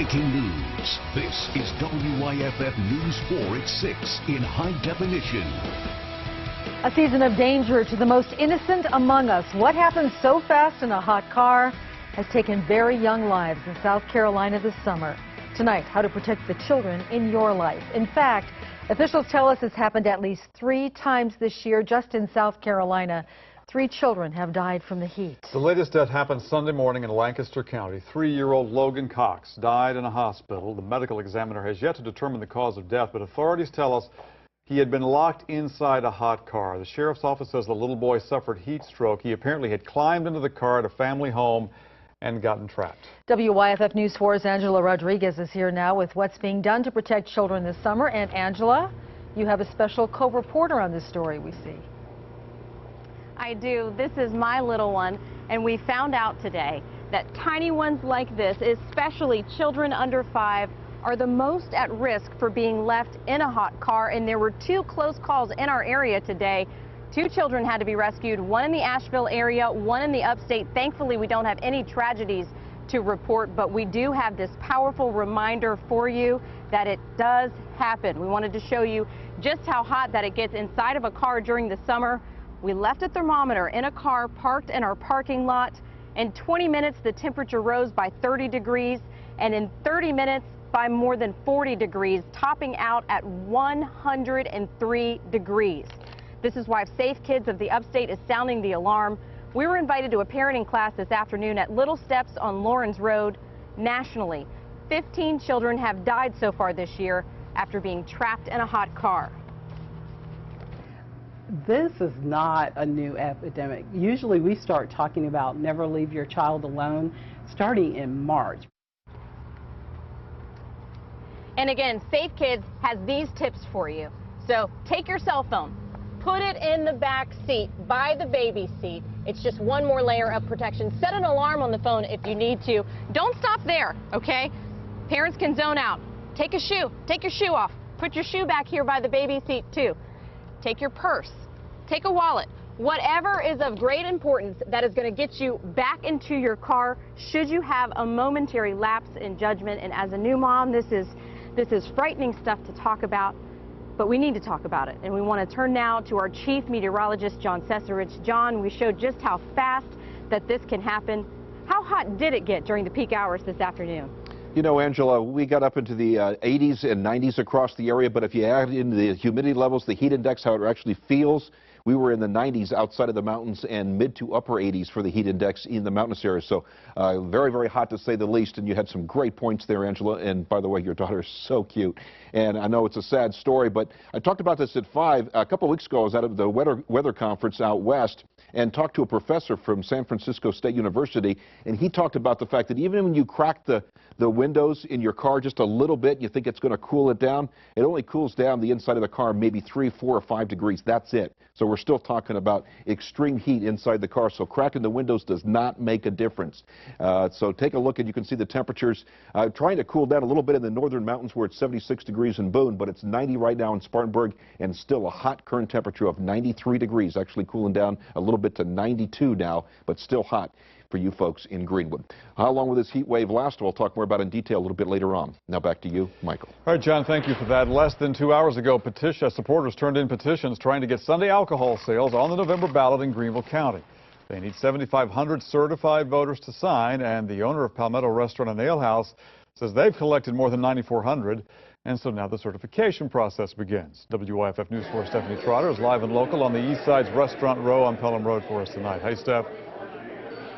Breaking news. This is WYFF News 4 at 6 in high definition. A season of danger to the most innocent among us. What happens so fast in a hot car has taken very young lives in South Carolina this summer. Tonight, how to protect the children in your life. In fact, officials tell us it's happened at least 3 times this year just in South Carolina. 3 children have died from the heat. The latest death happened Sunday morning in Lancaster County. 3-year-old Logan Cox died in a hospital. The medical examiner has yet to determine the cause of death, but authorities tell us he had been locked inside a hot car. The sheriff's office says the little boy suffered heat stroke. He apparently had climbed into the car at a family home and gotten trapped. WYFF News 4's Angela Rodriguez is here now with what's being done to protect children this summer. And Angela, you have a special co-reporter on this story, we see. I do. This is my little one, and we found out today that tiny ones like this, especially children under 5, are the most at risk for being left in a hot car. And there were 2 close calls in our area today. 2 children had to be rescued, one in the Asheville area, one in the upstate. Thankfully, we don't have any tragedies to report, but we do have this powerful reminder for you that it does happen. We wanted to show you just how hot that it gets inside of a car during the summer. We left a thermometer in a car parked in our parking lot. In 20 minutes, the temperature rose by 30 degrees, and in 30 minutes, by more than 40 degrees, topping out at 103 degrees. This is why Safe Kids of the Upstate is sounding the alarm. We were invited to a parenting class this afternoon at Little Steps on Lawrence Road. Nationally, 15 children have died so far this year after being trapped in a hot car. This is not a new epidemic. Usually we start talking about never leave your child alone starting in March. And again, Safe Kids has these tips for you. So take your cell phone, put it in the back seat by the baby seat. It's just one more layer of protection. Set an alarm on the phone if you need to. Don't stop there, okay? Parents can zone out. Take a shoe. Take your shoe off. Put your shoe back here by the baby seat too. Take your purse, take a wallet, whatever is of great importance that is going to get you back into your car should you have a momentary lapse in judgment. And as a new mom, this is frightening stuff to talk about, but we need to talk about it. And we want to turn now to our chief meteorologist, John Cesarich. John, we showed just how fast that this can happen. How hot did it get during the peak hours this afternoon? You know, Angela, we got up into the 80s and 90s across the area, but if you add in the humidity levels, the heat index, how it actually feels, we were in the 90s outside of the mountains and mid to upper 80s for the heat index in the mountainous areas. So very, very hot to say the least. And you had some great points there, Angela. And by the way, your daughter is so cute. And I know it's a sad story, but I talked about this at 5. A couple of weeks ago, I was out at the weather conference out west and talked to a professor from San Francisco State University, and he talked about the fact that even when you crack the windows in your car just a little bit, you think it's going to cool it down, it only cools down the inside of the car maybe 3, 4, or 5 degrees. That's it. So we're still talking about extreme heat inside the car, so cracking the windows does not make a difference. So take a look and you can see the temperatures trying to cool down a little bit in the northern mountains where it's 76 degrees in Boone, but it's 90 right now in Spartanburg, and still a hot current temperature of 93 degrees, actually cooling down a little bit to 92 now, but still hot for you folks in Greenwood. How long will this heat wave last? We'll talk more about in detail a little bit later on. Now back to you, Michael. All right, John, thank you for that. Less than 2 hours ago, supporters turned in petitions trying to get Sunday alcohol sales on the November ballot in Greenville County. They need 7,500 certified voters to sign, and the owner of Palmetto Restaurant and Ale House says they've collected more than 9,400. And so now the certification process begins. WYFF News 4 Stephanie Trotter is live and local on the East Side's Restaurant Row on Pelham Road for us tonight. Hey, Steph.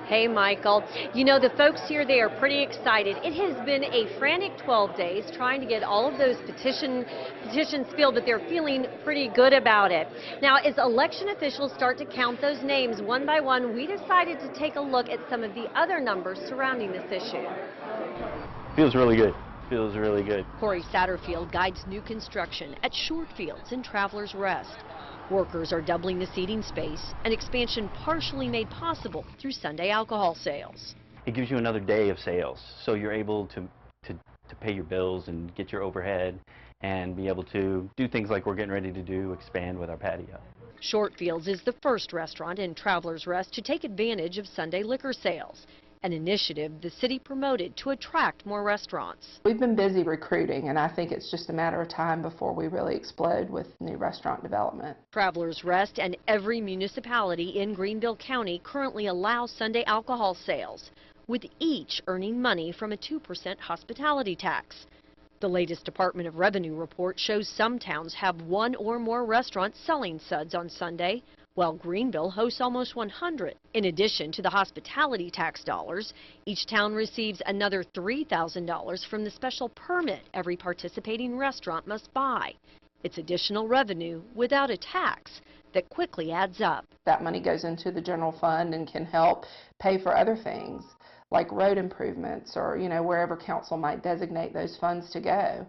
Hey, Michael. You know, the folks here, they are pretty excited. It has been a frantic 12 days trying to get all of those petitions filled, but they're feeling pretty good about it. Now, as election officials start to count those names one by one, we decided to take a look at some of the other numbers surrounding this issue. Feels really good. Feels really good. Corey Satterfield guides new construction at Short Fields in Travelers Rest. Workers are doubling the seating space, an expansion partially made possible through Sunday alcohol sales. It gives you another day of sales, so you're able to pay your bills and get your overhead and be able to do things like we're getting ready to do, expand with our patio. Short Fields is the first restaurant in Travelers Rest to take advantage of Sunday liquor sales. an initiative the city promoted to attract more restaurants. We've been busy recruiting, and I think it's just a matter of time before we really explode with new restaurant development. Travelers Rest and every municipality in Greenville County currently allows Sunday alcohol sales, with each earning money from a 2% hospitality tax. The latest Department of Revenue report shows some towns have one or more restaurants selling suds on Sunday, while Greenville hosts almost 100. In addition to the hospitality tax dollars, each town receives another $3,000 from the special permit every participating restaurant must buy. It's additional revenue without a tax that quickly adds up. That money goes into the general fund and can help pay for other things like road improvements or, wherever council might designate those funds to go.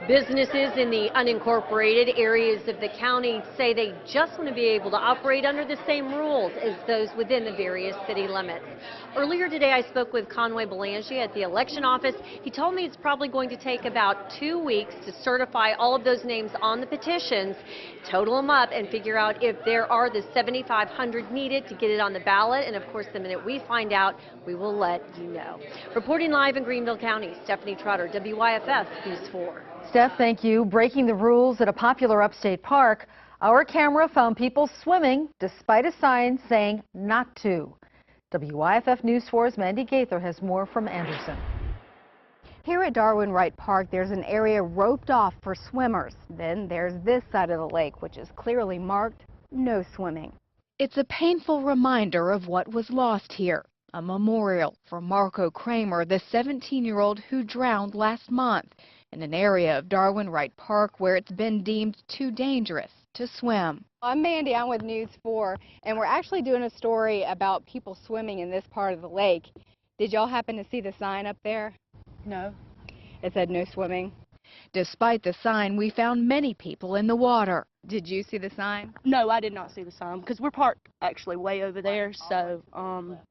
Businesses in the unincorporated areas of the county say they just want to be able to operate under the same rules as those within the various city limits. Earlier today, I spoke with Conway Belanger at the election office. He told me it's probably going to take about 2 weeks to certify all of those names on the petitions, total them up, and figure out if there are the 7,500 needed to get it on the ballot. And of course, the minute we find out, we will let you know. Reporting live in Greenville County, Stephanie Trotter, WYFF News 4. Steph, thank you. Breaking the rules at a popular upstate park, our camera found people swimming despite a sign saying not to. WYFF News 4's Mandy Gaither has more from Anderson. Here at Darwin Wright Park, there's an area roped off for swimmers. Then there's this side of the lake, which is clearly marked no swimming. It's a painful reminder of what was lost here. A memorial for Marco Kramer, the 17-year-old who drowned last month in an area of Darwin Wright Park where it's been deemed too dangerous to swim. I'm Mandy, I'm with News 4, and we're actually doing a story about people swimming in this part of the lake. Did y'all happen to see the sign up there? No. It said no swimming. Despite the sign, we found many people in the water. Did you see the sign? No, I did not see the sign because we're parked actually way over there, so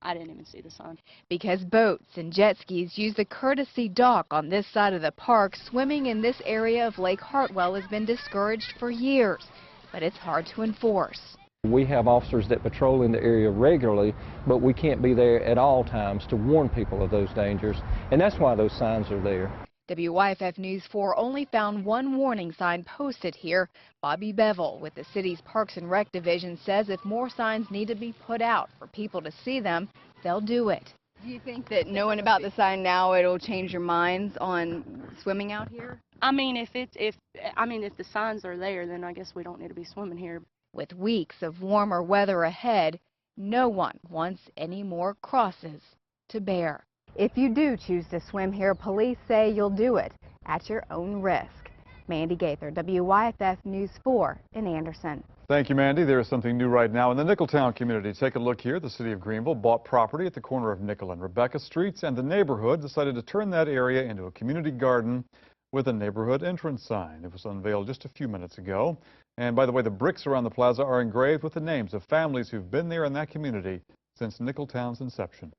I didn't even see the sign. Because boats and jet skis use the courtesy dock on this side of the park, swimming in this area of Lake Hartwell has been discouraged for years, but it's hard to enforce. We have officers that patrol in the area regularly, but we can't be there at all times to warn people of those dangers, and that's why those signs are there. WYFF News 4 only found one warning sign posted here. Bobby Bevel with the city's Parks and Rec division says if more signs need to be put out for people to see them, they'll do it. Do you think that knowing about the sign now, it'll change your minds on swimming out here? I mean, if the signs are there, then I guess we don't need to be swimming here. With weeks of warmer weather ahead, no one wants any more crosses to bear. If you do choose to swim here, police say you'll do it at your own risk. Mandy Gaither, WYFF News 4 in Anderson. Thank you, Mandy. There is something new right now in the Nicholtown community. Take a look here. The city of Greenville bought property at the corner of Nickel and Rebecca Streets, and the neighborhood decided to turn that area into a community garden with a neighborhood entrance sign. It was unveiled just a few minutes ago. And by the way, the bricks around the plaza are engraved with the names of families who've been there in that community since Nicholtown's inception.